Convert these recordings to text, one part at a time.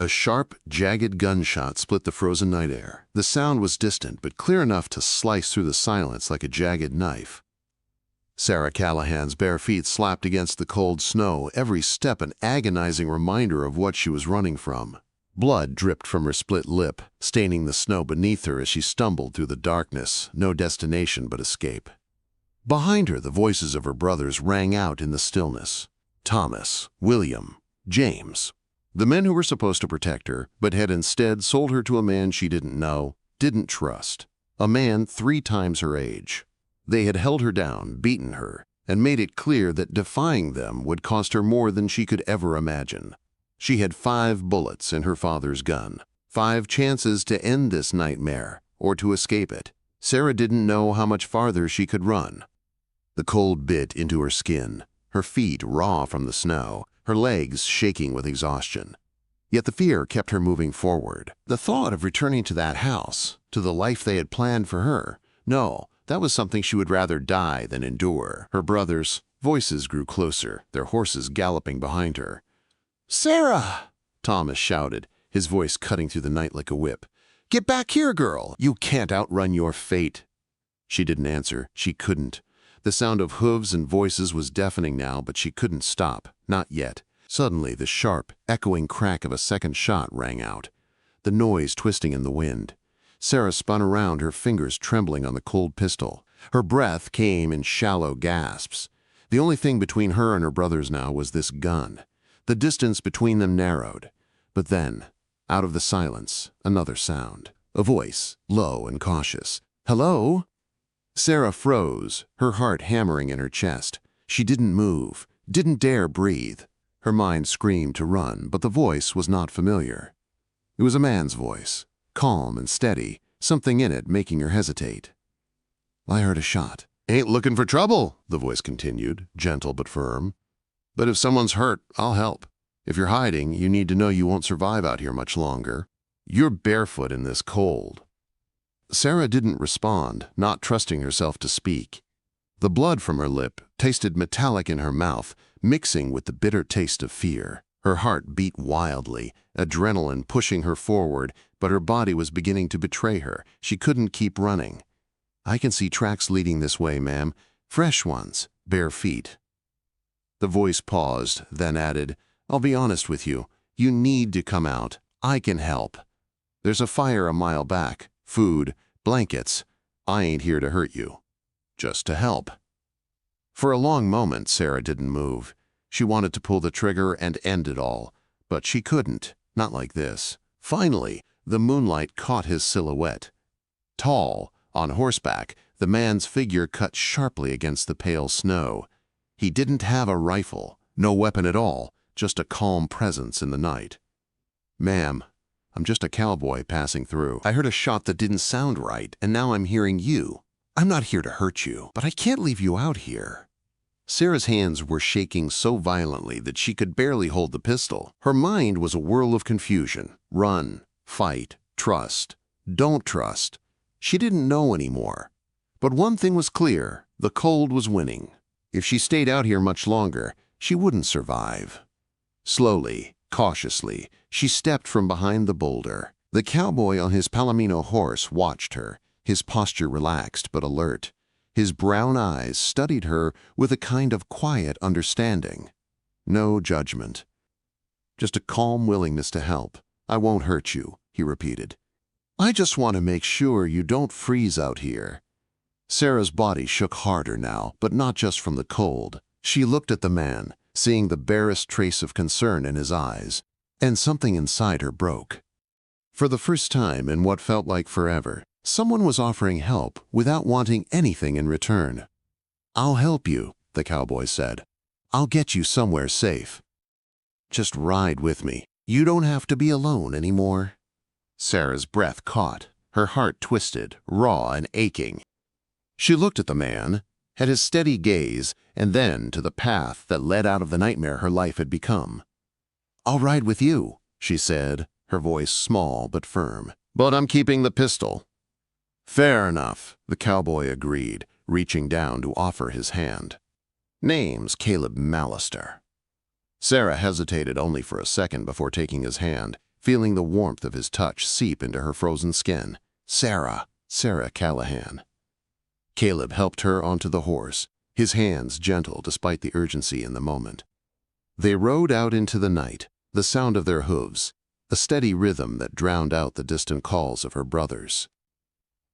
A sharp, jagged gunshot split the frozen night air. The sound was distant, but clear enough to slice through the silence like a jagged knife. Sarah Callahan's bare feet slapped against the cold snow, every step an agonizing reminder of what she was running from. Blood dripped from her split lip, staining the snow beneath her as she stumbled through the darkness, no destination but escape. Behind her, the voices of her brothers rang out in the stillness. Thomas, William, James. The men who were supposed to protect her, but had instead sold her to a man she didn't know, didn't trust. A man 3 times her age. They had held her down, beaten her, and made it clear that defying them would cost her more than she could ever imagine. She had 5 bullets in her father's gun, 5 chances to end this nightmare, or to escape it. Sarah didn't know how much farther she could run. The cold bit into her skin, her feet raw from the snow, her legs shaking with exhaustion. Yet the fear kept her moving forward. The thought of returning to that house, to the life they had planned for her, no, that was something she would rather die than endure. Her brothers' voices grew closer, their horses galloping behind her. "Sarah!" Thomas shouted, his voice cutting through the night like a whip. "Get back here, girl! You can't outrun your fate!" She didn't answer. She couldn't. The sound of hooves and voices was deafening now, but she couldn't stop. Not yet. Suddenly, the sharp, echoing crack of a second shot rang out, the noise twisting in the wind. Sarah spun around, her fingers trembling on the cold pistol. Her breath came in shallow gasps. The only thing between her and her brothers now was this gun. The distance between them narrowed. But then, out of the silence, another sound. A voice, low and cautious. "Hello?" Sarah froze, her heart hammering in her chest. She didn't move, didn't dare breathe. Her mind screamed to run, but the voice was not familiar. It was a man's voice, calm and steady, something in it making her hesitate. "I heard a shot." "Ain't looking for trouble," the voice continued, gentle but firm. "But if someone's hurt, I'll help. If you're hiding, you need to know you won't survive out here much longer. You're barefoot in this cold." Sarah didn't respond, not trusting herself to speak. The blood from her lip tasted metallic in her mouth, mixing with the bitter taste of fear. Her heart beat wildly, adrenaline pushing her forward, but her body was beginning to betray her. She couldn't keep running. "I can see tracks leading this way, ma'am. Fresh ones, bare feet." The voice paused, then added, "I'll be honest with you. You need to come out. I can help. There's a fire a mile back. Food, blankets. I ain't here to hurt you. Just to help." For a long moment, Sarah didn't move. She wanted to pull the trigger and end it all, but she couldn't, not like this. Finally, the moonlight caught his silhouette. Tall, on horseback, the man's figure cut sharply against the pale snow. He didn't have a rifle, no weapon at all, just a calm presence in the night. "Ma'am, I'm just a cowboy passing through. I heard a shot that didn't sound right, and now I'm hearing you. I'm not here to hurt you, but I can't leave you out here." Sarah's hands were shaking so violently that she could barely hold the pistol. Her mind was a whirl of confusion. Run, fight, trust, don't trust. She didn't know anymore. But one thing was clear, the cold was winning. If she stayed out here much longer, she wouldn't survive. Slowly, cautiously, she stepped from behind the boulder. The cowboy on his palomino horse watched her, his posture relaxed but alert. His brown eyes studied her with a kind of quiet understanding. No judgment. Just a calm willingness to help. "I won't hurt you," he repeated. "I just want to make sure you don't freeze out here." Sarah's body shook harder now, but not just from the cold. She looked at the man, seeing the barest trace of concern in his eyes, and something inside her broke. For the first time in what felt like forever, someone was offering help without wanting anything in return. "I'll help you," the cowboy said. "I'll get you somewhere safe. Just ride with me. You don't have to be alone anymore." Sarah's breath caught, her heart twisted, raw and aching. She looked at the man, at his steady gaze, and then to the path that led out of the nightmare her life had become. "I'll ride with you," she said, her voice small but firm. "But I'm keeping the pistol." "Fair enough," the cowboy agreed, reaching down to offer his hand. "Name's Caleb Mallister." Sarah hesitated only for a second before taking his hand. feeling the warmth of his touch seep into her frozen skin. Sarah Callahan. Caleb helped her onto the horse, his hands gentle despite the urgency in the moment. They rode out into the night, the sound of their hooves, a steady rhythm that drowned out the distant calls of her brothers.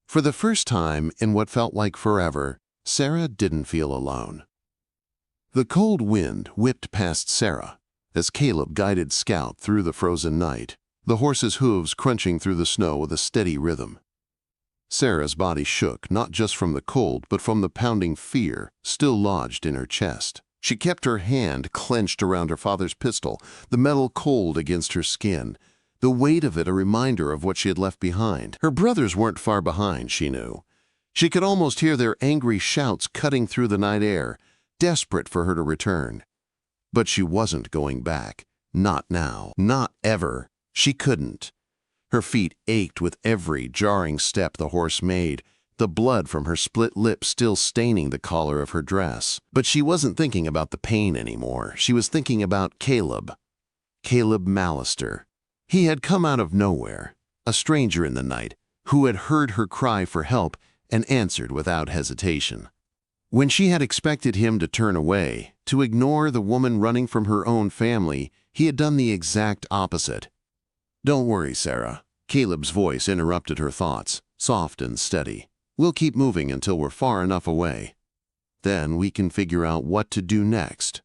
For the first time in what felt like forever, Sarah didn't feel alone. The cold wind whipped past Sarah as Caleb guided Scout through the frozen night, the horse's hooves crunching through the snow with a steady rhythm. Sarah's body shook not just from the cold but from the pounding fear still lodged in her chest. She kept her hand clenched around her father's pistol, the metal cold against her skin, the weight of it a reminder of what she had left behind. Her brothers weren't far behind, she knew. She could almost hear their angry shouts cutting through the night air, desperate for her to return. But she wasn't going back. Not now. Not ever. She couldn't. Her feet ached with every jarring step the horse made, the blood from her split lips still staining the collar of her dress. But she wasn't thinking about the pain anymore. She was thinking about Caleb. Caleb Mallister. He had come out of nowhere, a stranger in the night, who had heard her cry for help and answered without hesitation. When she had expected him to turn away, to ignore the woman running from her own family, he had done the exact opposite. "Don't worry, Sarah." Caleb's voice interrupted her thoughts, soft and steady. "We'll keep moving until we're far enough away. Then we can figure out what to do next."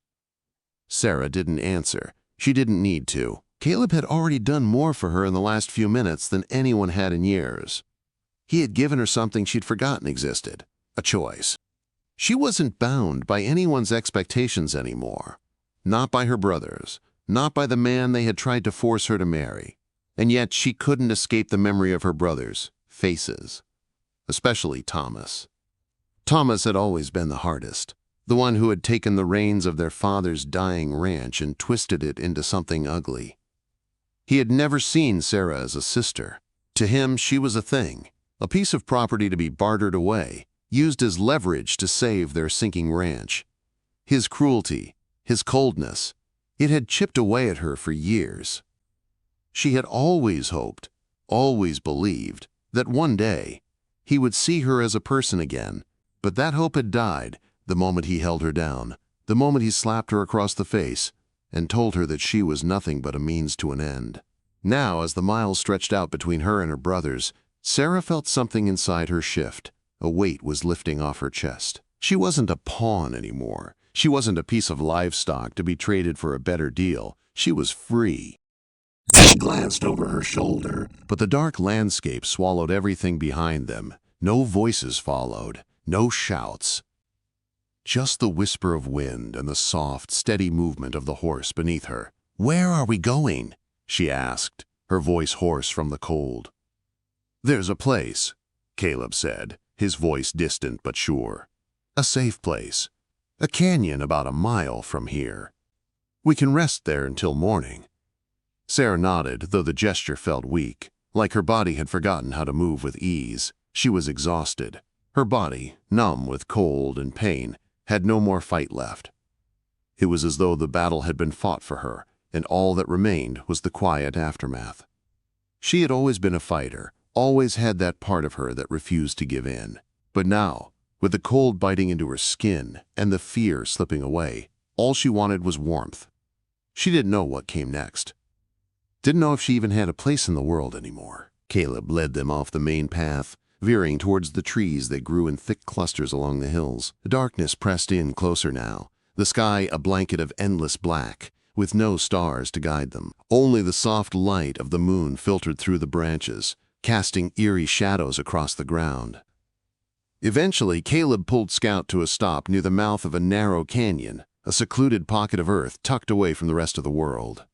Sarah didn't answer. She didn't need to. Caleb had already done more for her in the last few minutes than anyone had in years. He had given her something she'd forgotten existed, a choice. She wasn't bound by anyone's expectations anymore. Not by her brothers, not by the man they had tried to force her to marry. And yet she couldn't escape the memory of her brothers' faces, especially Thomas. Thomas had always been the hardest, the one who had taken the reins of their father's dying ranch and twisted it into something ugly. He had never seen Sarah as a sister. To him, she was a thing, a piece of property to be bartered away, used as leverage to save their sinking ranch. His cruelty, his coldness, it had chipped away at her for years. She had always hoped, always believed, that one day he would see her as a person again, but that hope had died the moment he held her down, the moment he slapped her across the face and told her that she was nothing but a means to an end. Now, as the miles stretched out between her and her brothers, Sarah felt something inside her shift. A weight was lifting off her chest. She wasn't a pawn anymore. She wasn't a piece of livestock to be traded for a better deal. She was free. She glanced over her shoulder, but the dark landscape swallowed everything behind them. No voices followed, no shouts. Just the whisper of wind and the soft, steady movement of the horse beneath her. "Where are we going?" she asked, her voice hoarse from the cold. "There's a place," Caleb said, his voice distant but sure. "A safe place. A canyon about a mile from here. We can rest there until morning." Sarah nodded, though the gesture felt weak, like her body had forgotten how to move with ease. She was exhausted. Her body, numb with cold and pain, had no more fight left. It was as though the battle had been fought for her, and all that remained was the quiet aftermath. She had always been a fighter, always had that part of her that refused to give in. But now, with the cold biting into her skin and the fear slipping away, all she wanted was warmth. She didn't know what came next. Didn't know if she even had a place in the world anymore. Caleb led them off the main path, veering towards the trees that grew in thick clusters along the hills. The darkness pressed in closer now, the sky a blanket of endless black, with no stars to guide them. Only the soft light of the moon filtered through the branches, casting eerie shadows across the ground. Eventually, Caleb pulled Scout to a stop near the mouth of a narrow canyon, a secluded pocket of earth tucked away from the rest of the world.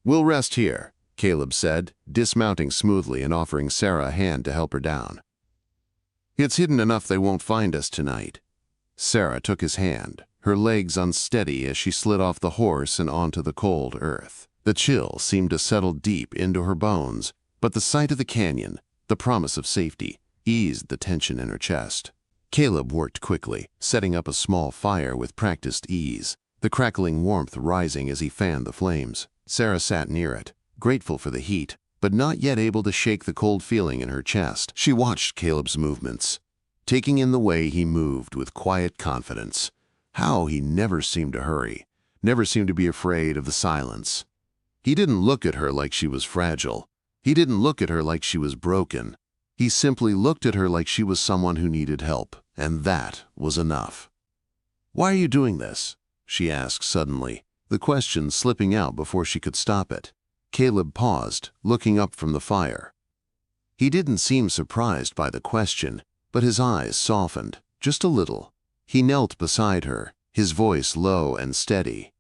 "We'll rest here," Caleb said, dismounting smoothly and offering Sarah a hand to help her down. "It's hidden enough they won't find us tonight." Sarah took his hand, her legs unsteady as she slid off the horse and onto the cold earth. The chill seemed to settle deep into her bones, but the sight of the canyon, the promise of safety, eased the tension in her chest. Caleb worked quickly, setting up a small fire with practiced ease, the crackling warmth rising as he fanned the flames. Sarah sat near it, grateful for the heat, but not yet able to shake the cold feeling in her chest. She watched Caleb's movements, taking in the way he moved with quiet confidence. How he never seemed to hurry, never seemed to be afraid of the silence. He didn't look at her like she was fragile. He didn't look at her like she was broken. He simply looked at her like she was someone who needed help, and that was enough. "Why are you doing this?" she asked suddenly, the question slipping out before she could stop it. Caleb paused, looking up from the fire. He didn't seem surprised by the question, but his eyes softened, just a little. He knelt beside her, his voice low and steady.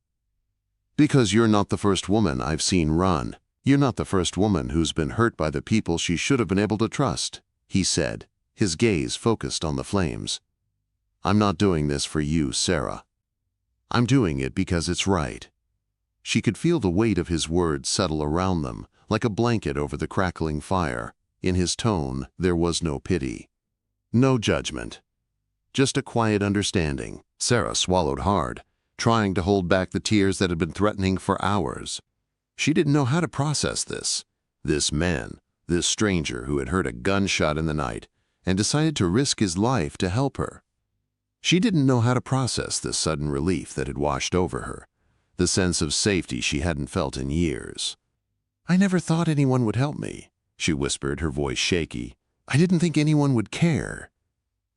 "Because you're not the first woman I've seen run. You're not the first woman who's been hurt by the people she should have been able to trust," he said, his gaze focused on the flames. "I'm not doing this for you, Sarah. I'm doing it because it's right." She could feel the weight of his words settle around them, like a blanket over the crackling fire. In his tone, there was no pity, no judgment, just a quiet understanding. Sarah swallowed hard, trying to hold back the tears that had been threatening for hours. She didn't know how to process this. This man, this stranger who had heard a gunshot in the night and decided to risk his life to help her. She didn't know how to process this sudden relief that had washed over her, the sense of safety she hadn't felt in years. "I never thought anyone would help me," she whispered, her voice shaky. "I didn't think anyone would care."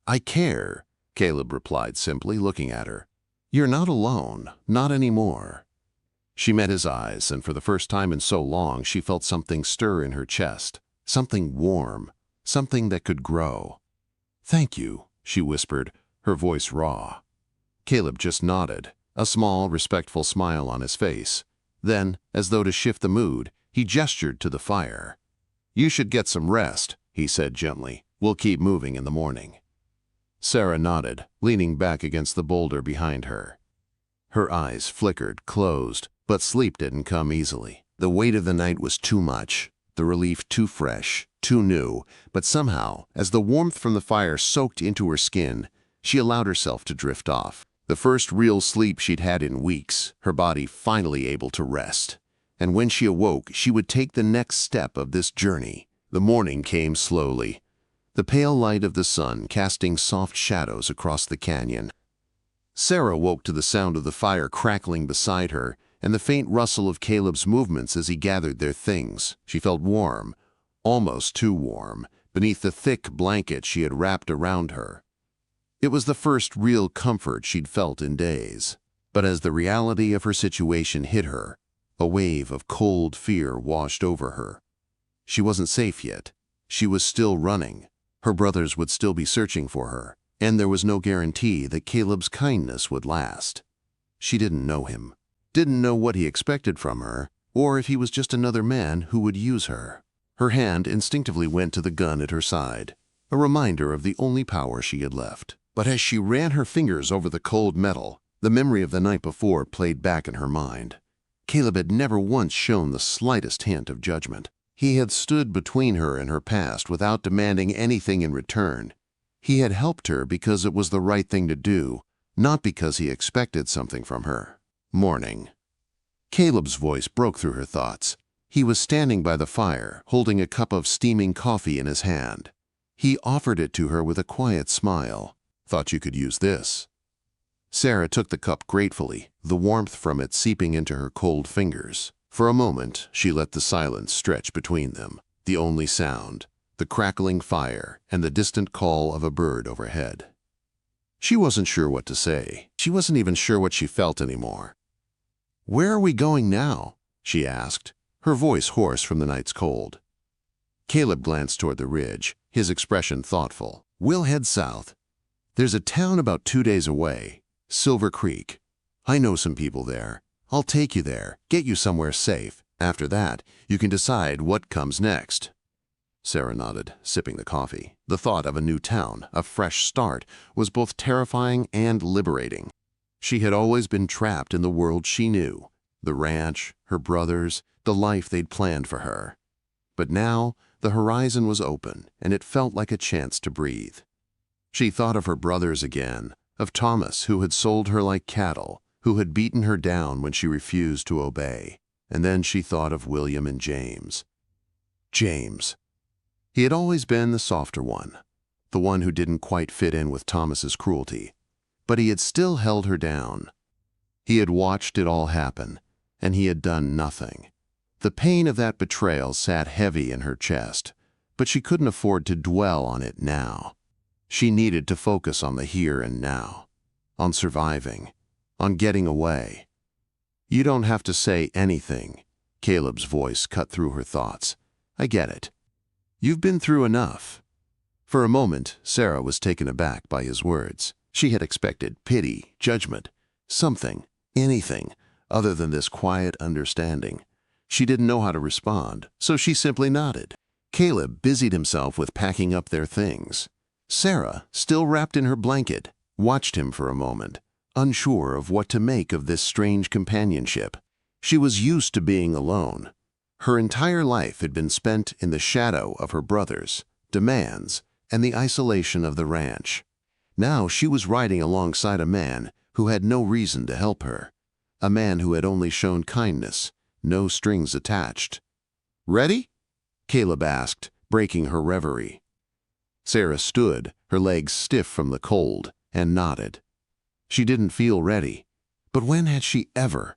"I care," Caleb replied simply, looking at her. "You're not alone, not anymore." She met his eyes, and for the first time in so long, she felt something stir in her chest, something warm, something that could grow. "Thank you," she whispered, her voice raw. Caleb just nodded, a small, respectful smile on his face. Then, as though to shift the mood, he gestured to the fire. "You should get some rest," he said gently. "We'll keep moving in the morning." Sarah nodded, leaning back against the boulder behind her. Her eyes flickered, closed, but sleep didn't come easily. The weight of the night was too much, the relief too fresh, too new, but somehow, as the warmth from the fire soaked into her skin, she allowed herself to drift off. The first real sleep she'd had in weeks, her body finally able to rest. And when she awoke, she would take the next step of this journey. The morning came slowly, the pale light of the sun casting soft shadows across the canyon. Sarah woke to the sound of the fire crackling beside her and the faint rustle of Caleb's movements as he gathered their things. She felt warm, almost too warm, beneath the thick blanket she had wrapped around her. It was the first real comfort she'd felt in days. But as the reality of her situation hit her, a wave of cold fear washed over her. She wasn't safe yet. She was still running. Her brothers would still be searching for her, and there was no guarantee that Caleb's kindness would last. She didn't know him, didn't know what he expected from her, or if he was just another man who would use her. Her hand instinctively went to the gun at her side, a reminder of the only power she had left. But as she ran her fingers over the cold metal, the memory of the night before played back in her mind. Caleb had never once shown the slightest hint of judgment. He had stood between her and her past without demanding anything in return. He had helped her because it was the right thing to do, not because he expected something from her. Morning. Caleb's voice broke through her thoughts. He was standing by the fire, holding a cup of steaming coffee in his hand. He offered it to her with a quiet smile. "Thought you could use this." Sarah took the cup gratefully, the warmth from it seeping into her cold fingers. For a moment, she let the silence stretch between them, the only sound, the crackling fire and the distant call of a bird overhead. She wasn't sure what to say. She wasn't even sure what she felt anymore. "Where are we going now?" she asked, her voice hoarse from the night's cold. Caleb glanced toward the ridge, his expression thoughtful. "We'll head south. There's a town about 2 days away, Silver Creek. I know some people there. I'll take you there, get you somewhere safe. After that, you can decide what comes next." Sarah nodded, sipping the coffee. The thought of a new town, a fresh start, was both terrifying and liberating. She had always been trapped in the world she knew, the ranch, her brothers, the life they'd planned for her. But now, the horizon was open, and it felt like a chance to breathe. She thought of her brothers again, of Thomas, who had sold her like cattle, who had beaten her down when she refused to obey. and then she thought of William and James. James. He had always been the softer one, the one who didn't quite fit in with Thomas's cruelty, but he had still held her down. He had watched it all happen, and he had done nothing. The pain of that betrayal sat heavy in her chest, but she couldn't afford to dwell on it now. She needed to focus on the here and now, on surviving, on getting away. "You don't have to say anything," Caleb's voice cut through her thoughts. "I get it. You've been through enough." For a moment, Sarah was taken aback by his words. She had expected pity, judgment, something, anything, other than this quiet understanding. She didn't know how to respond, so she simply nodded. Caleb busied himself with packing up their things. Sarah, still wrapped in her blanket, watched him for a moment, unsure of what to make of this strange companionship. She was used to being alone. Her entire life had been spent in the shadow of her brothers, demands, and the isolation of the ranch. Now she was riding alongside a man who had no reason to help her, a man who had only shown kindness, no strings attached. "Ready?" Caleb asked, breaking her reverie. Sarah stood, her legs stiff from the cold, and nodded. She didn't feel ready, but when had she ever?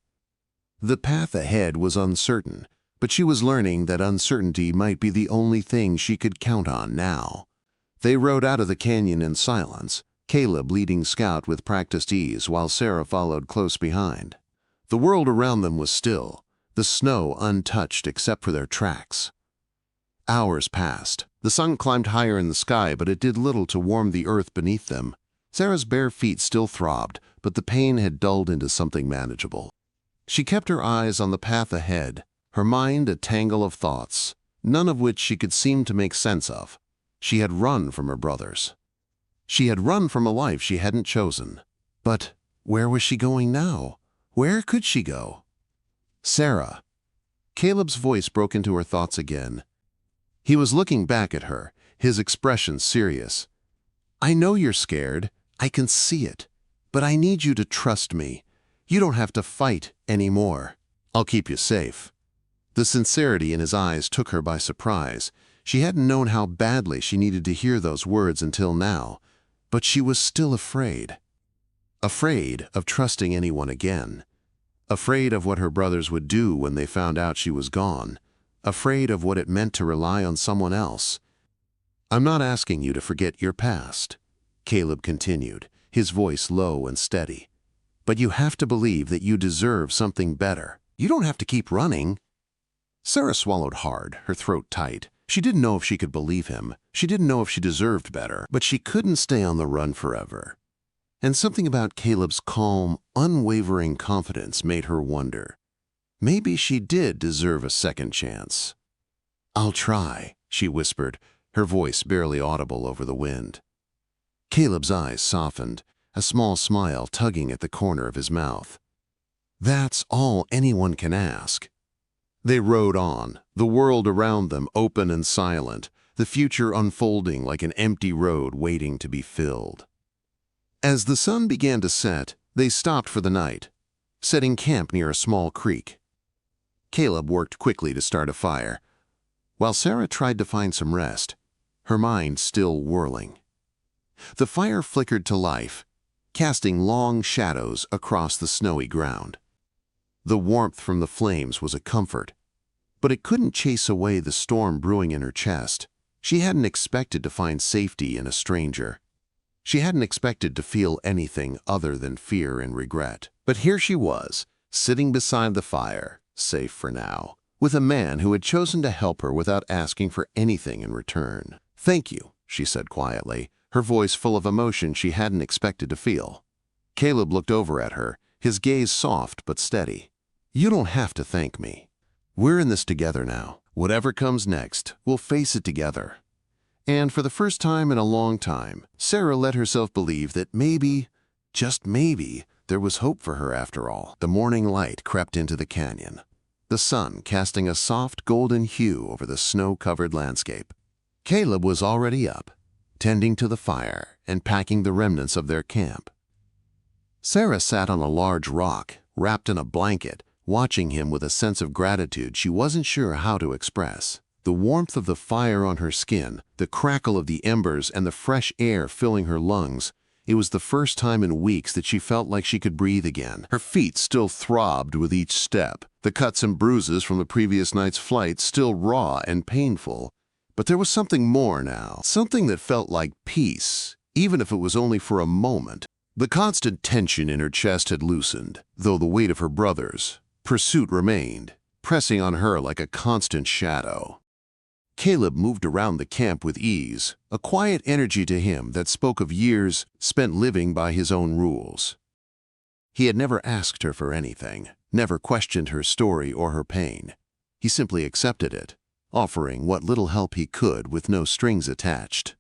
The path ahead was uncertain, but she was learning that uncertainty might be the only thing she could count on now. They rode out of the canyon in silence, Caleb leading Scout with practiced ease while Sarah followed close behind. The world around them was still, the snow untouched except for their tracks. Hours passed. The sun climbed higher in the sky, but it did little to warm the earth beneath them. Sarah's bare feet still throbbed, but the pain had dulled into something manageable. She kept her eyes on the path ahead, her mind a tangle of thoughts, none of which she could seem to make sense of. She had run from her brothers. She had run from a life she hadn't chosen. But where was she going now? Where could she go? "Sarah." Caleb's voice broke into her thoughts again. He was looking back at her, his expression serious. "I know you're scared. I can see it. But I need you to trust me. You don't have to fight anymore. I'll keep you safe." The sincerity in his eyes took her by surprise. She hadn't known how badly she needed to hear those words until now, but she was still afraid. Afraid of trusting anyone again. Afraid of what her brothers would do when they found out she was gone. Afraid of what it meant to rely on someone else. "I'm not asking you to forget your past," Caleb continued, his voice low and steady. "But you have to believe that you deserve something better. You don't have to keep running." Sarah swallowed hard, her throat tight. She didn't know if she could believe him. She didn't know if she deserved better, but she couldn't stay on the run forever. And something about Caleb's calm, unwavering confidence made her wonder. Maybe she did deserve a second chance. "I'll try," she whispered, her voice barely audible over the wind. Caleb's eyes softened, a small smile tugging at the corner of his mouth. "That's all anyone can ask." They rode on, the world around them open and silent, the future unfolding like an empty road waiting to be filled. As the sun began to set, they stopped for the night, setting camp near a small creek. Caleb worked quickly to start a fire, while Sarah tried to find some rest, her mind still whirling. The fire flickered to life, casting long shadows across the snowy ground. The warmth from the flames was a comfort, but it couldn't chase away the storm brewing in her chest. She hadn't expected to find safety in a stranger. She hadn't expected to feel anything other than fear and regret. But here she was, sitting beside the fire, safe for now, with a man who had chosen to help her without asking for anything in return. "Thank you," she said quietly, her voice full of emotion she hadn't expected to feel. Caleb looked over at her, his gaze soft but steady. "You don't have to thank me. We're in this together now. Whatever comes next, we'll face it together." And for the first time in a long time, Sarah let herself believe that maybe, just maybe, there was hope for her after all. The morning light crept into the canyon, the sun casting a soft golden hue over the snow-covered landscape. Caleb was already up, tending to the fire and packing the remnants of their camp. Sarah sat on a large rock, wrapped in a blanket, watching him with a sense of gratitude she wasn't sure how to express. The warmth of the fire on her skin, the crackle of the embers, and the fresh air filling her lungs. It was the first time in weeks that she felt like she could breathe again. Her feet still throbbed with each step, the cuts and bruises from the previous night's flight still raw and painful. But there was something more now, something that felt like peace, even if it was only for a moment. The constant tension in her chest had loosened, though the weight of her brother's pursuit remained, pressing on her like a constant shadow. Caleb moved around the camp with ease, a quiet energy to him that spoke of years spent living by his own rules. He had never asked her for anything, never questioned her story or her pain. He simply accepted it, offering what little help he could with no strings attached.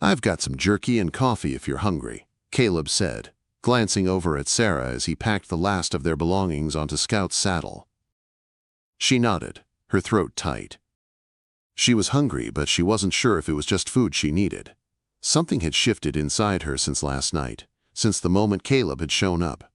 "I've got some jerky and coffee if you're hungry," Caleb said, glancing over at Sarah as he packed the last of their belongings onto Scout's saddle. She nodded, her throat tight. She was hungry, but she wasn't sure if it was just food she needed. Something had shifted inside her since last night, since the moment Caleb had shown up.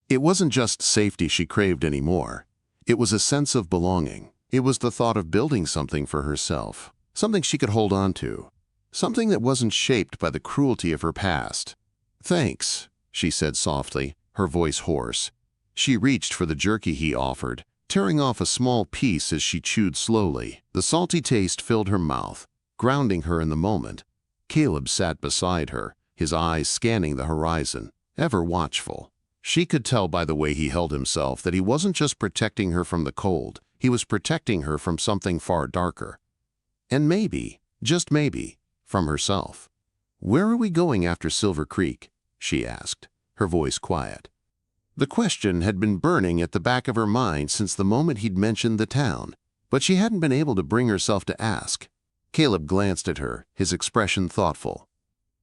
It wasn't just safety she craved anymore. It was a sense of belonging. It was the thought of building something for herself, something she could hold on to, something that wasn't shaped by the cruelty of her past. "Thanks," she said softly, her voice hoarse. She reached for the jerky he offered, tearing off a small piece as she chewed slowly. The salty taste filled her mouth, grounding her in the moment. Caleb sat beside her, his eyes scanning the horizon, ever watchful. She could tell by the way he held himself that he wasn't just protecting her from the cold, he was protecting her from something far darker. And maybe, just maybe, from herself. "Where are we going after Silver Creek?" she asked, her voice quiet. The question had been burning at the back of her mind since the moment he'd mentioned the town, but she hadn't been able to bring herself to ask. Caleb glanced at her, his expression thoughtful.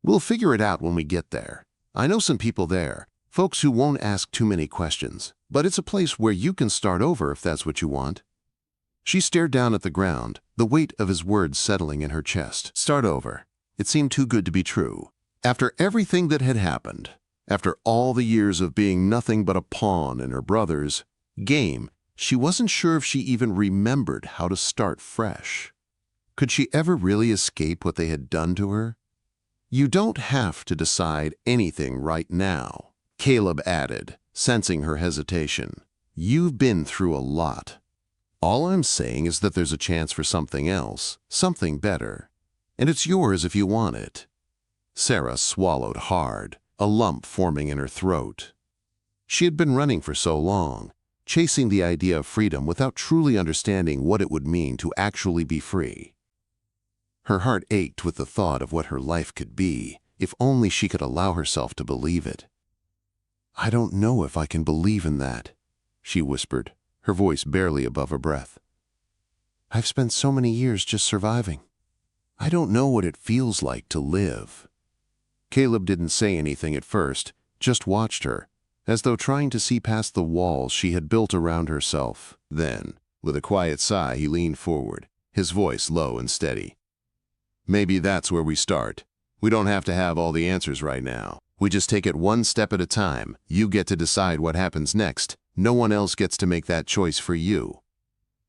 "We'll figure it out when we get there. I know some people there, folks who won't ask too many questions, but it's a place where you can start over if that's what you want." She stared down at the ground, the weight of his words settling in her chest. Start over. It seemed too good to be true. After everything that had happened, after all the years of being nothing but a pawn in her brother's game, she wasn't sure if she even remembered how to start fresh. Could she ever really escape what they had done to her? "You don't have to decide anything right now," Caleb added, sensing her hesitation. "You've been through a lot. All I'm saying is that there's a chance for something else, something better, and it's yours if you want it." Sarah swallowed hard, a lump forming in her throat. She had been running for so long, chasing the idea of freedom without truly understanding what it would mean to actually be free. Her heart ached with the thought of what her life could be, if only she could allow herself to believe it. "I don't know if I can believe in that," she whispered, her voice barely above her breath. "I've spent so many years just surviving. I don't know what it feels like to live." Caleb didn't say anything at first, just watched her, as though trying to see past the walls she had built around herself. Then, with a quiet sigh, he leaned forward, his voice low and steady. "Maybe that's where we start. We don't have to have all the answers right now. We just take it one step at a time. You get to decide what happens next. No one else gets to make that choice for you."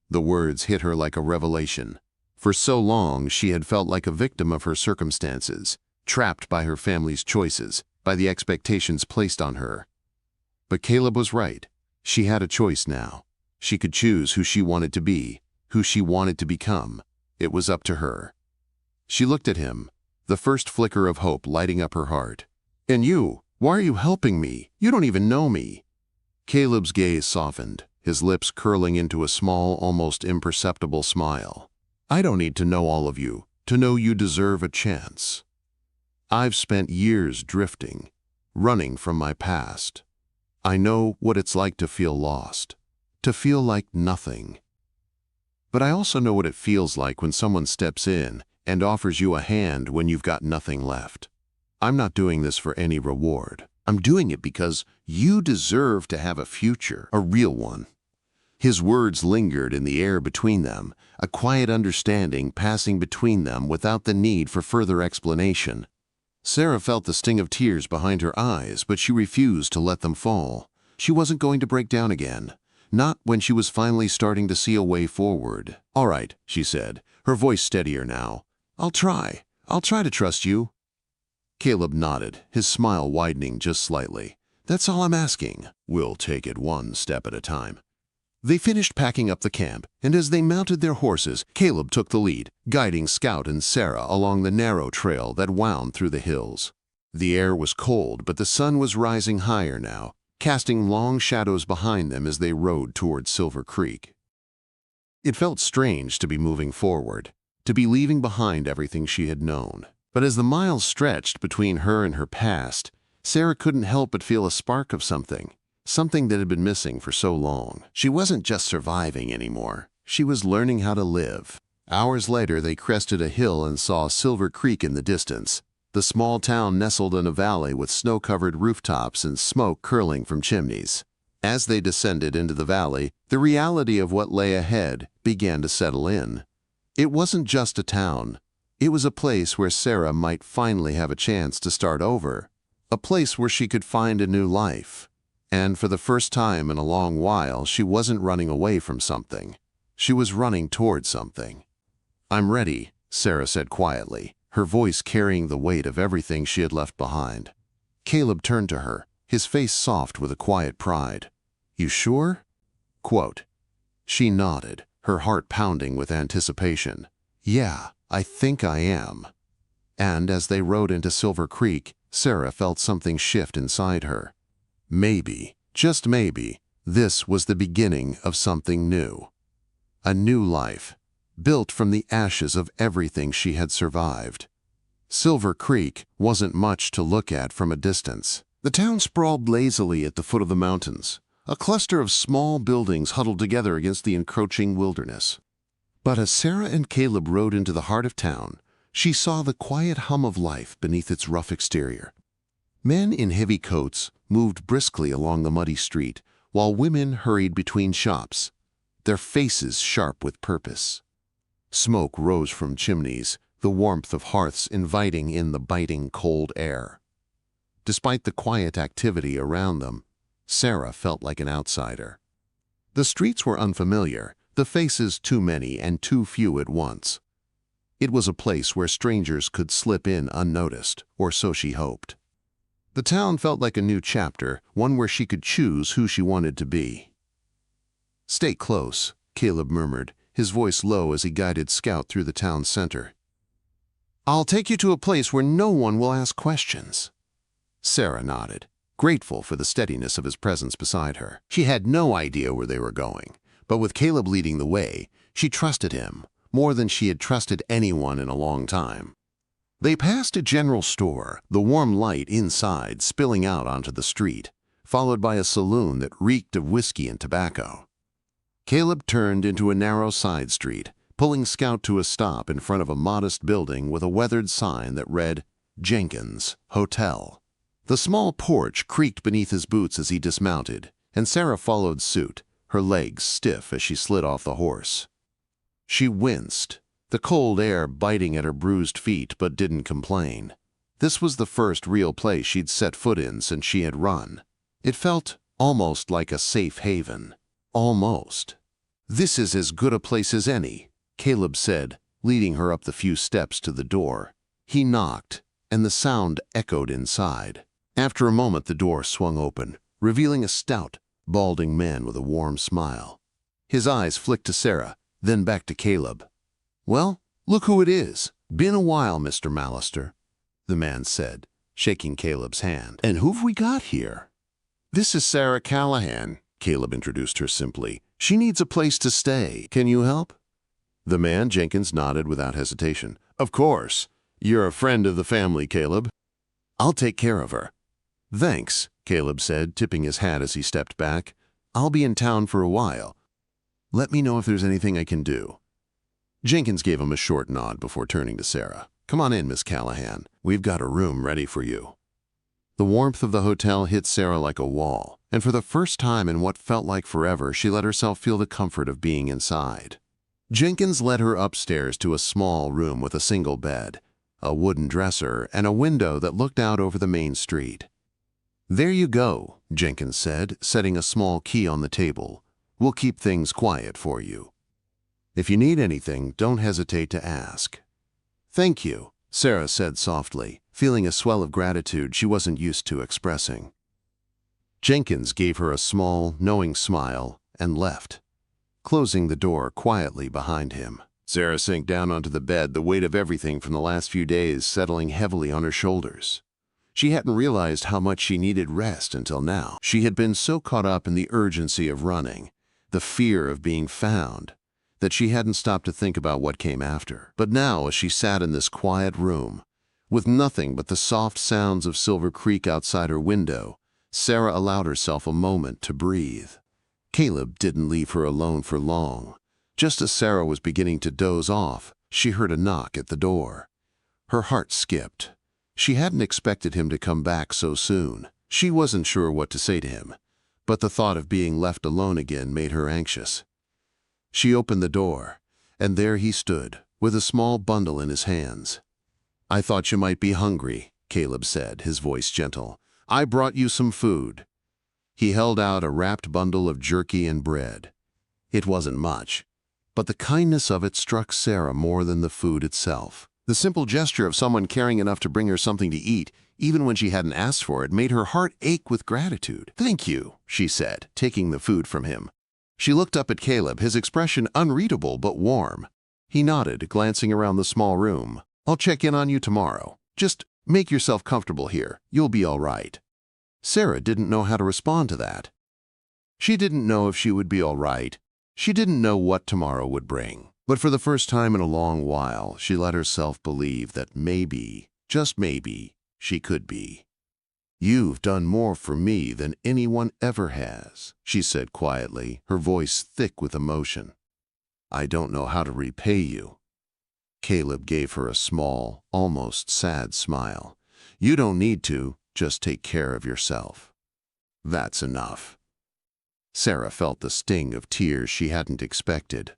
The words hit her like a revelation. For so long, she had felt like a victim of her circumstances, trapped by her family's choices, by the expectations placed on her. But Caleb was right. She had a choice now. She could choose who she wanted to be, who she wanted to become. It was up to her. She looked at him, the first flicker of hope lighting up her heart. "And you? Why are you helping me? You don't even know me." Caleb's gaze softened, his lips curling into a small, almost imperceptible smile. "I don't need to know all of you, to know you deserve a chance. I've spent years drifting, running from my past. I know what it's like to feel lost, to feel like nothing. But I also know what it feels like when someone steps in and offers you a hand when you've got nothing left. I'm not doing this for any reward. I'm doing it because you deserve to have a future, a real one." His words lingered in the air between them, a quiet understanding passing between them without the need for further explanation. Sarah felt the sting of tears behind her eyes, but she refused to let them fall. She wasn't going to break down again. Not when she was finally starting to see a way forward. "All right," she said, her voice steadier now. I'll try to trust you." Caleb nodded, his smile widening just slightly. "That's all I'm asking. We'll take it one step at a time." They finished packing up the camp, and as they mounted their horses, Caleb took the lead, guiding Scout and Sarah along the narrow trail that wound through the hills. The air was cold, but the sun was rising higher now, casting long shadows behind them as they rode toward Silver Creek. It felt strange to be moving forward, to be leaving behind everything she had known. But as the miles stretched between her and her past, Sarah couldn't help but feel a spark of something that had been missing for so long. She wasn't just surviving anymore. She was learning how to live. Hours later, they crested a hill and saw Silver Creek in the distance. The small town nestled in a valley with snow-covered rooftops and smoke curling from chimneys. As they descended into the valley, the reality of what lay ahead began to settle in. It wasn't just a town. It was a place where Sarah might finally have a chance to start over. A place where she could find a new life. And for the first time in a long while, she wasn't running away from something. She was running toward something. "I'm ready," Sarah said quietly, her voice carrying the weight of everything she had left behind. Caleb turned to her, his face soft with a quiet pride. "You sure?" Quote. She nodded, her heart pounding with anticipation. "Yeah, I think I am." And as they rode into Silver Creek, Sarah felt something shift inside her. Maybe, just maybe, this was the beginning of something new. A new life, built from the ashes of everything she had survived. Silver Creek wasn't much to look at from a distance. The town sprawled lazily at the foot of the mountains, a cluster of small buildings huddled together against the encroaching wilderness. But as Sarah and Caleb rode into the heart of town, she saw the quiet hum of life beneath its rough exterior. Men in heavy coats moved briskly along the muddy street, while women hurried between shops, their faces sharp with purpose. Smoke rose from chimneys, the warmth of hearths inviting in the biting cold air. Despite the quiet activity around them, Sarah felt like an outsider. The streets were unfamiliar, the faces too many and too few at once. It was a place where strangers could slip in unnoticed, or so she hoped. The town felt like a new chapter, one where she could choose who she wanted to be. "Stay close," Caleb murmured, his voice low as he guided Scout through the town center. "I'll take you to a place where no one will ask questions." Sarah nodded, grateful for the steadiness of his presence beside her. She had no idea where they were going, but with Caleb leading the way, she trusted him more than she had trusted anyone in a long time. They passed a general store, the warm light inside spilling out onto the street, followed by a saloon that reeked of whiskey and tobacco. Caleb turned into a narrow side street, pulling Scout to a stop in front of a modest building with a weathered sign that read, "Jenkins Hotel." The small porch creaked beneath his boots as he dismounted, and Sarah followed suit, her legs stiff as she slid off the horse. She winced, the cold air biting at her bruised feet, but didn't complain. This was the first real place she'd set foot in since she had run. It felt almost like a safe haven. Almost. "This is as good a place as any," Caleb said, leading her up the few steps to the door. He knocked, and the sound echoed inside. After a moment, the door swung open, revealing a stout, balding man with a warm smile. His eyes flicked to Sarah, then back to Caleb. "Well, look who it is. Been a while, Mr. Mallister," the man said, shaking Caleb's hand. "And who've we got here?" "This is Sarah Callahan," Caleb introduced her simply. "She needs a place to stay. Can you help?" The man, Jenkins, nodded without hesitation. "Of course. You're a friend of the family, Caleb. I'll take care of her." "Thanks," Caleb said, tipping his hat as he stepped back. "I'll be in town for a while. Let me know if there's anything I can do." Jenkins gave him a short nod before turning to Sarah. "Come on in, Miss Callahan. We've got a room ready for you." The warmth of the hotel hit Sarah like a wall, and for the first time in what felt like forever, she let herself feel the comfort of being inside. Jenkins led her upstairs to a small room with a single bed, a wooden dresser, and a window that looked out over the main street. "There you go," Jenkins said, setting a small key on the table. "We'll keep things quiet for you. If you need anything, don't hesitate to ask." "Thank you," Sarah said softly, feeling a swell of gratitude she wasn't used to expressing. Jenkins gave her a small, knowing smile and left, closing the door quietly behind him. Sarah sank down onto the bed, the weight of everything from the last few days settling heavily on her shoulders. She hadn't realized how much she needed rest until now. She had been so caught up in the urgency of running, the fear of being found, that she hadn't stopped to think about what came after. But now, as she sat in this quiet room, with nothing but the soft sounds of Silver Creek outside her window, Sarah allowed herself a moment to breathe. Caleb didn't leave her alone for long. Just as Sarah was beginning to doze off, she heard a knock at the door. Her heart skipped. She hadn't expected him to come back so soon. She wasn't sure what to say to him, but the thought of being left alone again made her anxious. She opened the door, and there he stood, with a small bundle in his hands. "I thought you might be hungry," Caleb said, his voice gentle. "I brought you some food." He held out a wrapped bundle of jerky and bread. It wasn't much, but the kindness of it struck Sarah more than the food itself. The simple gesture of someone caring enough to bring her something to eat, even when she hadn't asked for it, made her heart ache with gratitude. "Thank you," she said, taking the food from him. She looked up at Caleb, his expression unreadable but warm. He nodded, glancing around the small room. "I'll check in on you tomorrow. Just make yourself comfortable here. You'll be all right." Sarah didn't know how to respond to that. She didn't know if she would be all right. She didn't know what tomorrow would bring. But for the first time in a long while, she let herself believe that maybe, just maybe, she could be. "You've done more for me than anyone ever has," she said quietly, her voice thick with emotion. "I don't know how to repay you." Caleb gave her a small, almost sad smile. "You don't need to, just take care of yourself. That's enough." Sarah felt the sting of tears she hadn't expected.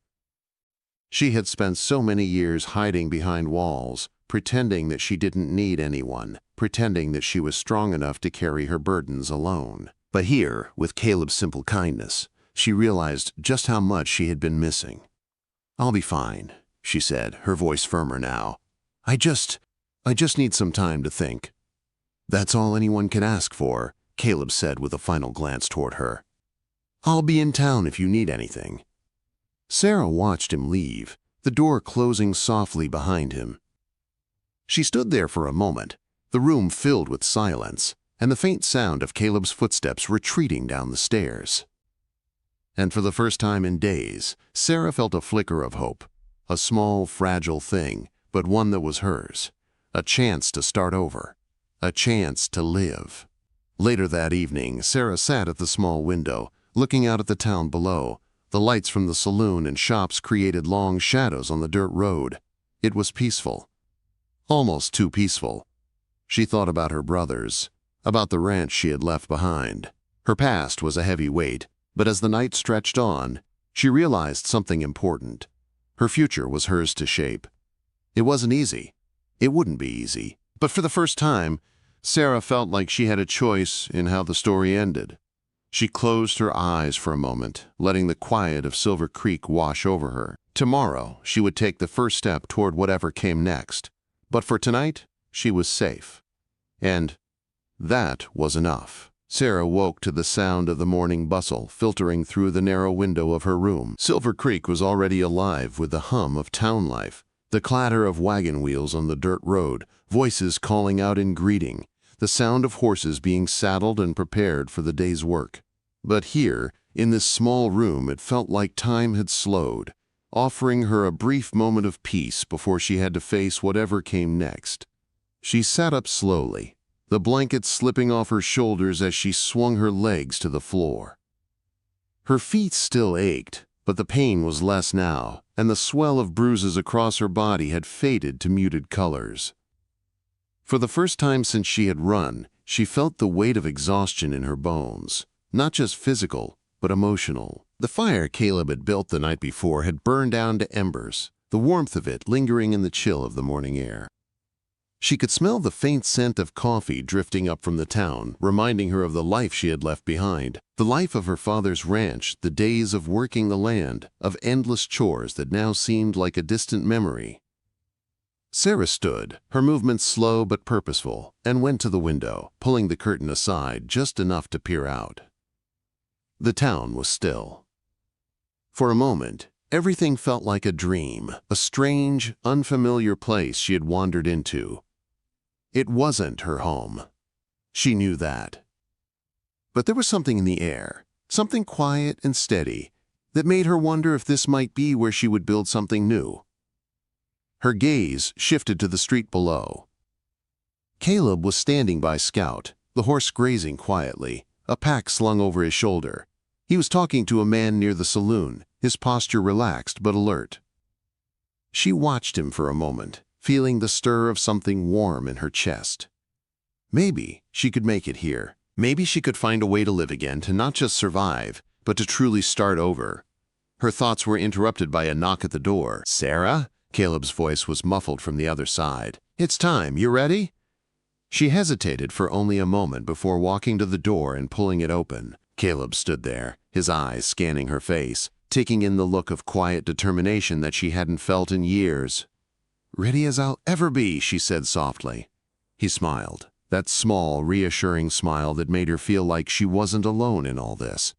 She had spent so many years hiding behind walls, pretending that she didn't need anyone, pretending that she was strong enough to carry her burdens alone. But here, with Caleb's simple kindness, she realized just how much she had been missing. "I'll be fine," she said, her voice firmer now. I just need some time to think." "That's all anyone can ask for," Caleb said with a final glance toward her. "I'll be in town if you need anything." Sarah watched him leave, the door closing softly behind him. She stood there for a moment, the room filled with silence, and the faint sound of Caleb's footsteps retreating down the stairs. And for the first time in days, Sarah felt a flicker of hope, a small, fragile thing, but one that was hers, a chance to start over, a chance to live. Later that evening, Sarah sat at the small window, looking out at the town below. The lights from the saloon and shops created long shadows on the dirt road. It was peaceful. Almost too peaceful. She thought about her brothers, about the ranch she had left behind. Her past was a heavy weight, but as the night stretched on, she realized something important. Her future was hers to shape. It wasn't easy. It wouldn't be easy. But for the first time, Sarah felt like she had a choice in how the story ended. She closed her eyes for a moment, letting the quiet of Silver Creek wash over her. Tomorrow, she would take the first step toward whatever came next. But for tonight, she was safe. And that was enough. Sarah woke to the sound of the morning bustle filtering through the narrow window of her room. Silver Creek was already alive with the hum of town life, the clatter of wagon wheels on the dirt road, voices calling out in greeting, the sound of horses being saddled and prepared for the day's work. But here, in this small room, it felt like time had slowed, offering her a brief moment of peace before she had to face whatever came next. She sat up slowly, the blanket slipping off her shoulders as she swung her legs to the floor. Her feet still ached, but the pain was less now, and the swell of bruises across her body had faded to muted colors. For the first time since she had run, she felt the weight of exhaustion in her bones. Not just physical, but emotional. The fire Caleb had built the night before had burned down to embers, the warmth of it lingering in the chill of the morning air. She could smell the faint scent of coffee drifting up from the town, reminding her of the life she had left behind. The life of her father's ranch, the days of working the land, of endless chores that now seemed like a distant memory. Sarah stood, her movements slow but purposeful, and went to the window, pulling the curtain aside just enough to peer out. The town was still. For a moment, everything felt like a dream, a strange, unfamiliar place she had wandered into. It wasn't her home. She knew that. But there was something in the air, something quiet and steady, that made her wonder if this might be where she would build something new. Her gaze shifted to the street below. Caleb was standing by Scout, the horse grazing quietly, a pack slung over his shoulder. He was talking to a man near the saloon, his posture relaxed but alert. She watched him for a moment, feeling the stir of something warm in her chest. Maybe she could make it here. Maybe she could find a way to live again, to not just survive, but to truly start over. Her thoughts were interrupted by a knock at the door. "Sarah?" Caleb's voice was muffled from the other side. "It's time. You ready?" She hesitated for only a moment before walking to the door and pulling it open. Caleb stood there, his eyes scanning her face, taking in the look of quiet determination that she hadn't felt in years. "Ready as I'll ever be," she said softly. He smiled, that small, reassuring smile that made her feel like she wasn't alone in all this.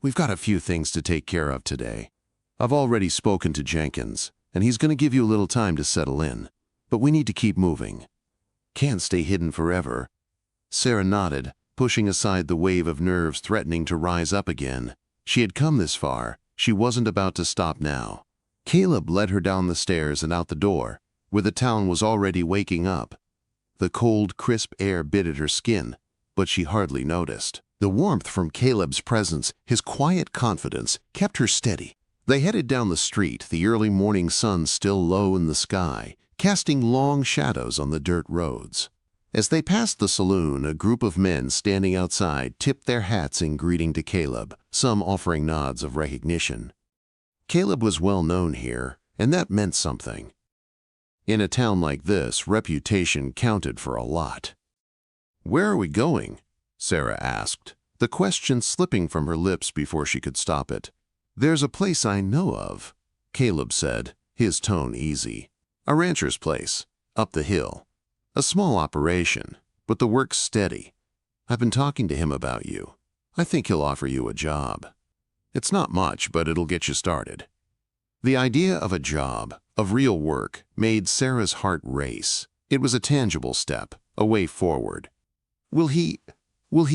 "We've got a few things to take care of today. I've already spoken to Jenkins, and he's going to give you a little time to settle in. But we need to keep moving. Can't stay hidden forever." Sarah nodded, pushing aside the wave of nerves threatening to rise up again. She had come this far. She wasn't about to stop now. Caleb led her down the stairs and out the door, where the town was already waking up. The cold, crisp air bit at her skin, but she hardly noticed. The warmth from Caleb's presence, his quiet confidence, kept her steady. They headed down the street, the early morning sun still low in the sky, casting long shadows on the dirt roads. As they passed the saloon, a group of men standing outside tipped their hats in greeting to Caleb, some offering nods of recognition. Caleb was well known here, and that meant something. In a town like this, reputation counted for a lot. "Where are we going?" Sarah asked, the question slipping from her lips before she could stop it. "There's a place I know of," Caleb said, his tone easy. "A rancher's place, up the hill. A small operation, but the work's steady. I've been talking to him about you. I think he'll offer you a job. It's not much, but it'll get you started." The idea of a job, of real work, made Sarah's heart race. It was a tangible step, a way forward. Will he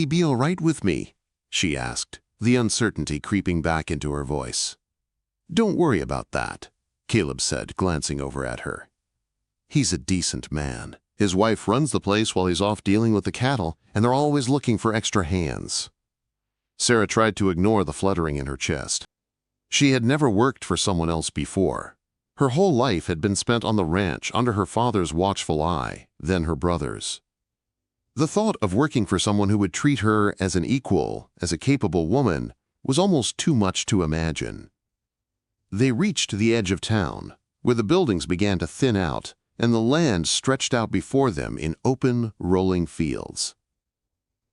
be all right with me?" she asked, the uncertainty creeping back into her voice. "Don't worry about that," Caleb said, glancing over at her. "He's a decent man. His wife runs the place while he's off dealing with the cattle, and they're always looking for extra hands." Sarah tried to ignore the fluttering in her chest. She had never worked for someone else before. Her whole life had been spent on the ranch under her father's watchful eye, then her brother's. The thought of working for someone who would treat her as an equal, as a capable woman, was almost too much to imagine. They reached the edge of town, where the buildings began to thin out, and the land stretched out before them in open, rolling fields.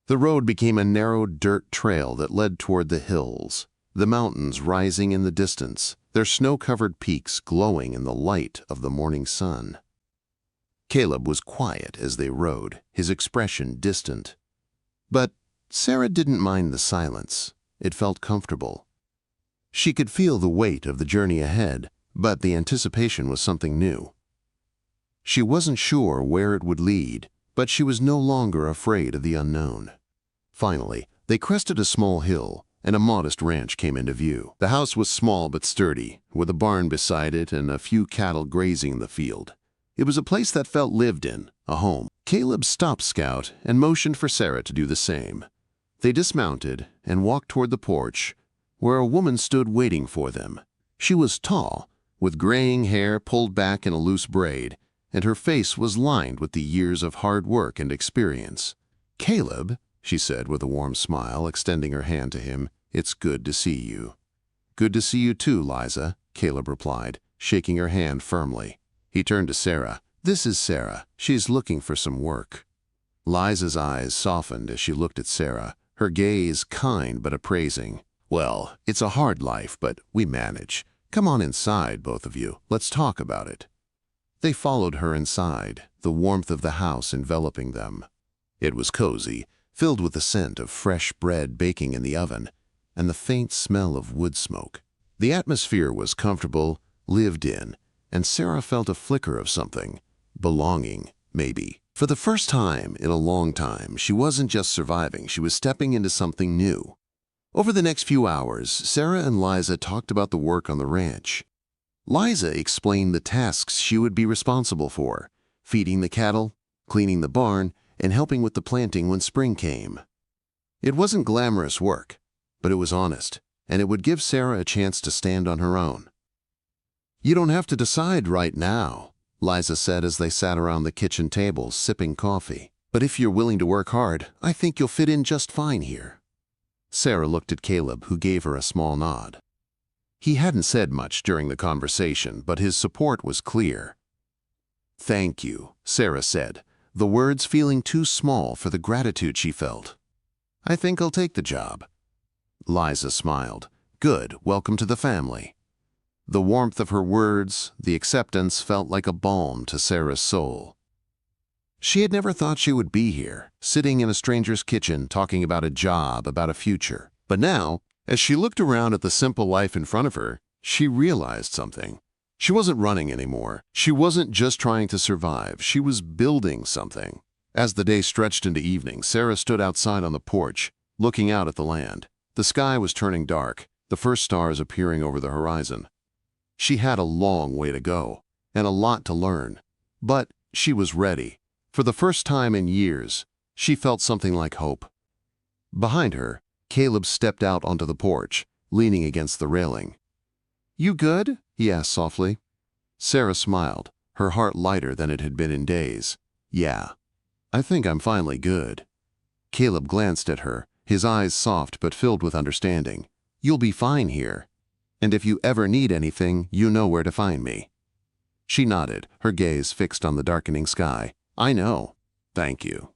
The road became a narrow dirt trail that led toward the hills, the mountains rising in the distance, their snow-covered peaks glowing in the light of the morning sun. Caleb was quiet as they rode, his expression distant. But Sarah didn't mind the silence. It felt comfortable. She could feel the weight of the journey ahead, but the anticipation was something new. She wasn't sure where it would lead, but she was no longer afraid of the unknown. Finally, they crested a small hill, and a modest ranch came into view. The house was small but sturdy, with a barn beside it and a few cattle grazing in the field. It was a place that felt lived in, a home. Caleb stopped Scout and motioned for Sarah to do the same. They dismounted and walked toward the porch, where a woman stood waiting for them. She was tall, with graying hair pulled back in a loose braid, and her face was lined with the years of hard work and experience. "Caleb," she said with a warm smile, extending her hand to him, "it's good to see you." "Good to see you too, Liza," Caleb replied, shaking her hand firmly. He turned to Sarah, This is Sarah. She's looking for some work." Liza's eyes softened as she looked at Sarah, her gaze kind but appraising. "Well, it's a hard life, but we manage. Come on inside, both of you. Let's talk about it." They followed her inside, the warmth of the house enveloping them. It was cozy, filled with the scent of fresh bread baking in the oven and the faint smell of wood smoke. The atmosphere was comfortable, lived in, and Sarah felt a flicker of something. Belonging, maybe. For the first time in a long time, she wasn't just surviving, she was stepping into something new. Over the next few hours, Sarah and Liza talked about the work on the ranch. Liza explained the tasks she would be responsible for: feeding the cattle, cleaning the barn, and helping with the planting when spring came. It wasn't glamorous work, but it was honest, and it would give Sarah a chance to stand on her own. "You don't have to decide right now," Liza said as they sat around the kitchen table sipping coffee. "But if you're willing to work hard, I think you'll fit in just fine here." Sarah looked at Caleb, who gave her a small nod. He hadn't said much during the conversation, but his support was clear. "Thank you," Sarah said, the words feeling too small for the gratitude she felt. "I think I'll take the job." Liza smiled. "Good, welcome to the family." The warmth of her words, the acceptance, felt like a balm to Sarah's soul. She had never thought she would be here, sitting in a stranger's kitchen talking about a job, about a future. But now, as she looked around at the simple life in front of her, she realized something. She wasn't running anymore. She wasn't just trying to survive. She was building something. As the day stretched into evening, Sarah stood outside on the porch, looking out at the land. The sky was turning dark, the first stars appearing over the horizon. She had a long way to go, and a lot to learn. But she was ready. For the first time in years, she felt something like hope. Behind her, Caleb stepped out onto the porch, leaning against the railing. "You good?" he asked softly. Sarah smiled, her heart lighter than it had been in days. "Yeah, I think I'm finally good." Caleb glanced at her, his eyes soft but filled with understanding. "You'll be fine here. And if you ever need anything, you know where to find me." She nodded, her gaze fixed on the darkening sky. "I know. Thank you."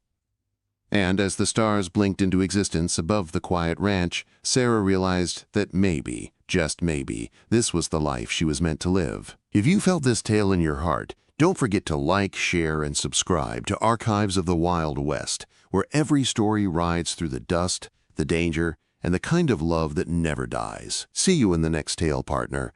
And as the stars blinked into existence above the quiet ranch, Sarah realized that maybe, just maybe, this was the life she was meant to live. If you felt this tale in your heart, don't forget to like, share, and subscribe to Archives of the Wild West, where every story rides through the dust, the danger, and the kind of love that never dies. See you in the next tale, partner.